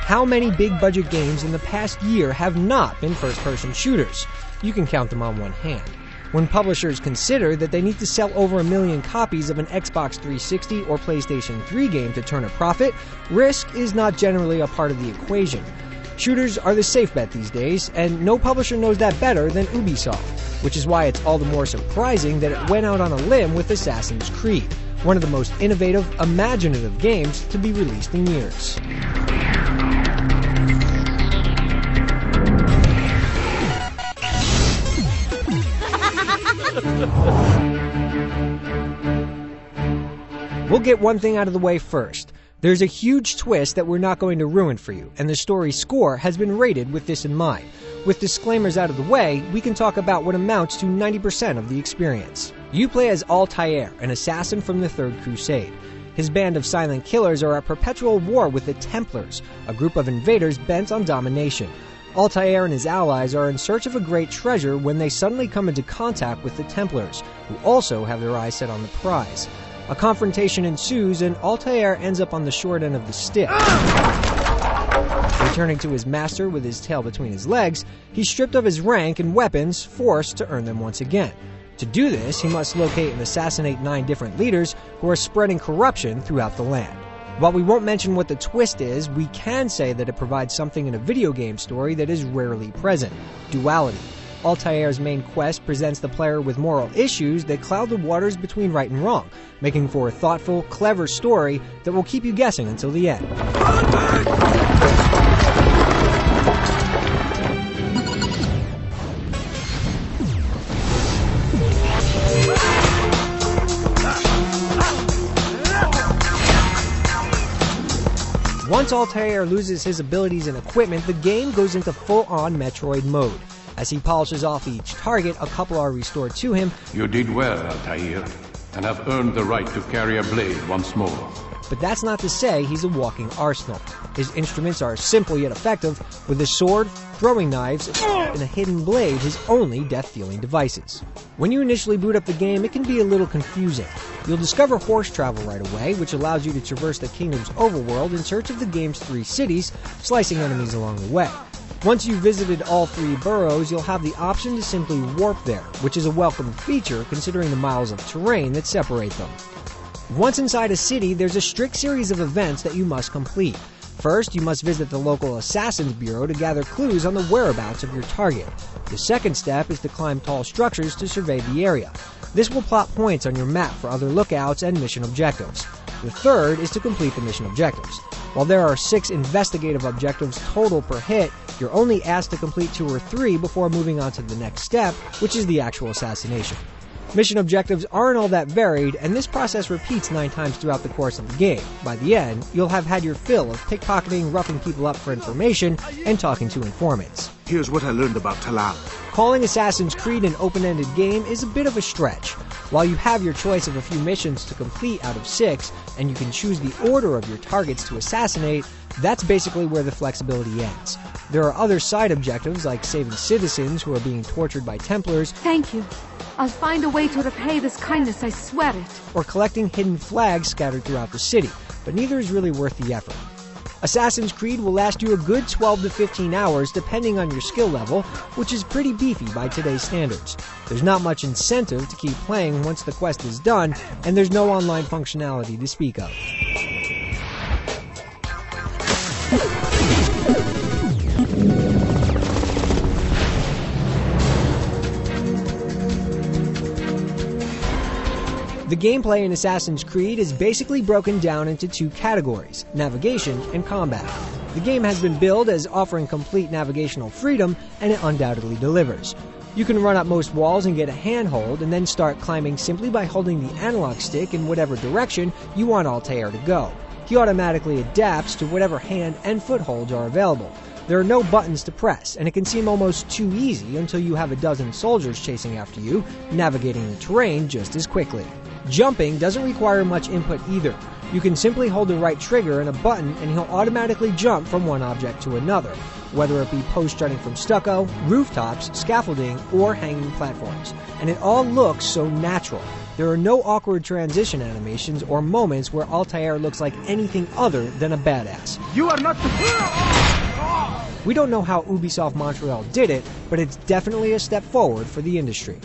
How many big-budget games in the past year have not been first-person shooters? You can count them on one hand. When publishers consider that they need to sell over 1 million copies of an Xbox 360 or PlayStation 3 game to turn a profit, risk is not generally a part of the equation. Shooters are the safe bet these days, and no publisher knows that better than Ubisoft, which is why it's all the more surprising that it went out on a limb with Assassin's Creed, one of the most innovative, imaginative games to be released in years. We'll get one thing out of the way first. There's a huge twist that we're not going to ruin for you, and the story's score has been rated with this in mind. With disclaimers out of the way, we can talk about what amounts to 90% of the experience. You play as Altair, an assassin from the Third Crusade. His band of silent killers are at perpetual war with the Templars, a group of invaders bent on domination. Altair and his allies are in search of a great treasure when they suddenly come into contact with the Templars, who also have their eyes set on the prize. A confrontation ensues, and Altair ends up on the short end of the stick. Returning to his master with his tail between his legs, he's stripped of his rank and weapons, forced to earn them once again. To do this, he must locate and assassinate 9 different leaders who are spreading corruption throughout the land. While we won't mention what the twist is, we can say that it provides something in a video game story that is rarely present: duality. Altair's main quest presents the player with moral issues that cloud the waters between right and wrong, making for a thoughtful, clever story that will keep you guessing until the end. Once Altair loses his abilities and equipment, the game goes into full-on Metroid mode. As he polishes off each target, a couple are restored to him. You did well, Altair, and have earned the right to carry a blade once more. But that's not to say he's a walking arsenal. His instruments are simple yet effective, with a sword, throwing knives, and a hidden blade his only death-dealing devices. When you initially boot up the game, it can be a little confusing. You'll discover horse travel right away, which allows you to traverse the kingdom's overworld in search of the game's 3 cities, slicing enemies along the way. Once you've visited all 3 boroughs, you'll have the option to simply warp there, which is a welcome feature considering the miles of terrain that separate them. Once inside a city, there's a strict series of events that you must complete. First, you must visit the local Assassin's Bureau to gather clues on the whereabouts of your target. The second step is to climb tall structures to survey the area. This will plot points on your map for other lookouts and mission objectives. The third is to complete the mission objectives. While there are 6 investigative objectives total per hit, you're only asked to complete 2 or 3 before moving on to the next step, which is the actual assassination. Mission objectives aren't all that varied, and this process repeats 9 times throughout the course of the game. By the end, you'll have had your fill of pickpocketing, roughing people up for information, and talking to informants. Here's what I learned about Talal. Calling Assassin's Creed an open-ended game is a bit of a stretch. While you have your choice of a few missions to complete out of 6, and you can choose the order of your targets to assassinate, that's basically where the flexibility ends. There are other side objectives like saving citizens who are being tortured by Templars. Thank you. I'll find a way to repay this kindness, I swear it. Or collecting hidden flags scattered throughout the city, but neither is really worth the effort. Assassin's Creed will last you a good 12 to 15 hours depending on your skill level, which is pretty beefy by today's standards. There's not much incentive to keep playing once the quest is done, and there's no online functionality to speak of. The gameplay in Assassin's Creed is basically broken down into 2 categories: navigation and combat. The game has been billed as offering complete navigational freedom, and it undoubtedly delivers. You can run up most walls and get a handhold, and then start climbing simply by holding the analog stick in whatever direction you want Altair to go. He automatically adapts to whatever hand and footholds are available. There are no buttons to press, and it can seem almost too easy until you have a dozen soldiers chasing after you, navigating the terrain just as quickly. Jumping doesn't require much input either. You can simply hold the right trigger and a button and he'll automatically jump from one object to another, whether it be posts jutting from stucco, rooftops, scaffolding, or hanging platforms. And it all looks so natural. There are no awkward transition animations or moments where Altair looks like anything other than a badass. You are not We don't know how Ubisoft Montreal did it, but it's definitely a step forward for the industry.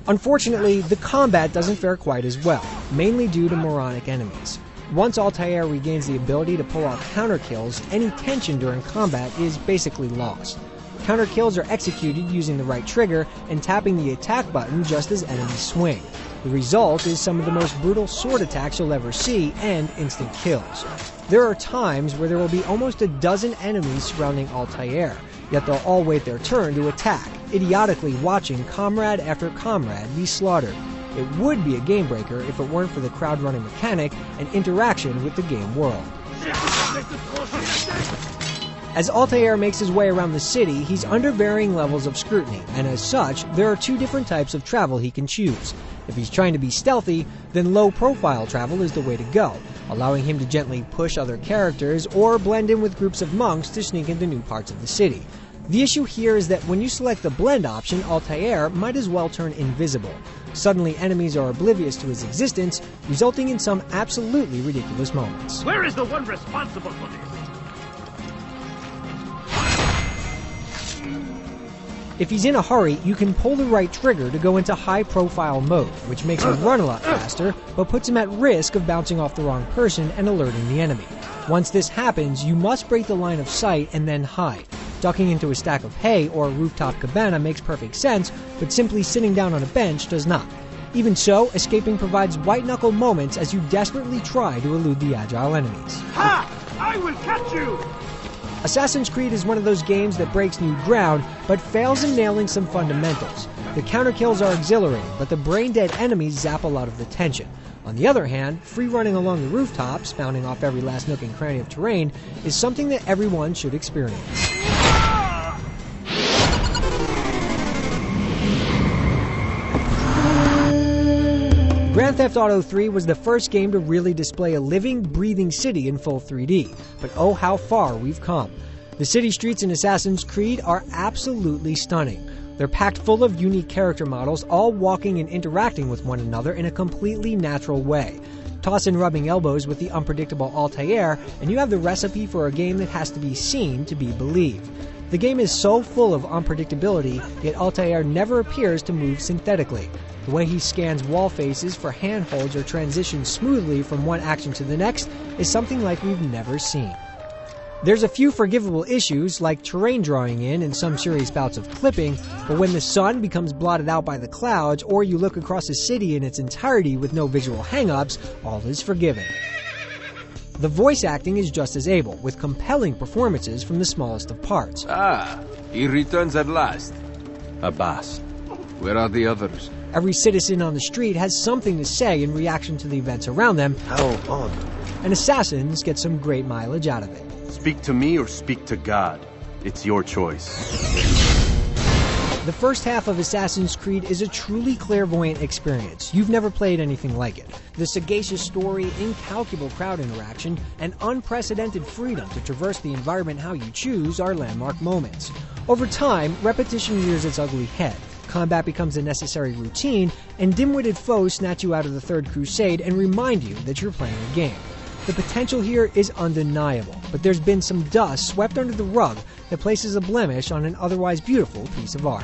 Unfortunately, the combat doesn't fare quite as well, mainly due to moronic enemies. Once Altair regains the ability to pull off counter kills, any tension during combat is basically lost. Counter kills are executed using the right trigger and tapping the attack button just as enemies swing. The result is some of the most brutal sword attacks you'll ever see and instant kills. There are times where there will be almost a dozen enemies surrounding Altair, yet they'll all wait their turn to attack, idiotically watching comrade after comrade be slaughtered. It would be a game breaker if it weren't for the crowd running mechanic and interaction with the game world. As Altair makes his way around the city, he's under varying levels of scrutiny, and as such, there are two different types of travel he can choose. If he's trying to be stealthy, then low-profile travel is the way to go, allowing him to gently push other characters or blend in with groups of monks to sneak into new parts of the city. The issue here is that when you select the blend option, Altair might as well turn invisible. Suddenly enemies are oblivious to his existence, resulting in some absolutely ridiculous moments. Where is the one responsible for this? If he's in a hurry, you can pull the right trigger to go into high-profile mode, which makes him run a lot faster, but puts him at risk of bouncing off the wrong person and alerting the enemy. Once this happens, you must break the line of sight and then hide. Ducking into a stack of hay or a rooftop cabana makes perfect sense, but simply sitting down on a bench does not. Even so, escaping provides white-knuckle moments as you desperately try to elude the agile enemies. Ha! I will catch you! Assassin's Creed is one of those games that breaks new ground, but fails in nailing some fundamentals. The counter kills are exhilarating, but the brain-dead enemies zap a lot of the tension. On the other hand, free running along the rooftops, bounding off every last nook and cranny of terrain, is something that everyone should experience. Grand Theft Auto 3 was the first game to really display a living, breathing city in full 3D, but oh how far we've come. The city streets in Assassin's Creed are absolutely stunning. They're packed full of unique character models, all walking and interacting with one another in a completely natural way. Toss in rubbing elbows with the unpredictable Altair, and you have the recipe for a game that has to be seen to be believed. The game is so full of unpredictability, yet Altair never appears to move synthetically. The way he scans wall faces for handholds or transitions smoothly from one action to the next is something like we've never seen. There's a few forgivable issues, like terrain drawing in and some serious bouts of clipping, but when the sun becomes blotted out by the clouds or you look across a city in its entirety with no visual hang-ups, all is forgiven. The voice acting is just as able, with compelling performances from the smallest of parts. Ah, he returns at last. Abbas, where are the others? Every citizen on the street has something to say in reaction to the events around them. How odd. And assassins get some great mileage out of it. Speak to me or speak to God. It's your choice. The first half of Assassin's Creed is a truly clairvoyant experience. You've never played anything like it. The sagacious story, incalculable crowd interaction, and unprecedented freedom to traverse the environment how you choose are landmark moments. Over time, repetition rears its ugly head. Combat becomes a necessary routine, and dim-witted foes snatch you out of the Third Crusade and remind you that you're playing a game. The potential here is undeniable, but there's been some dust swept under the rug that places a blemish on an otherwise beautiful piece of art.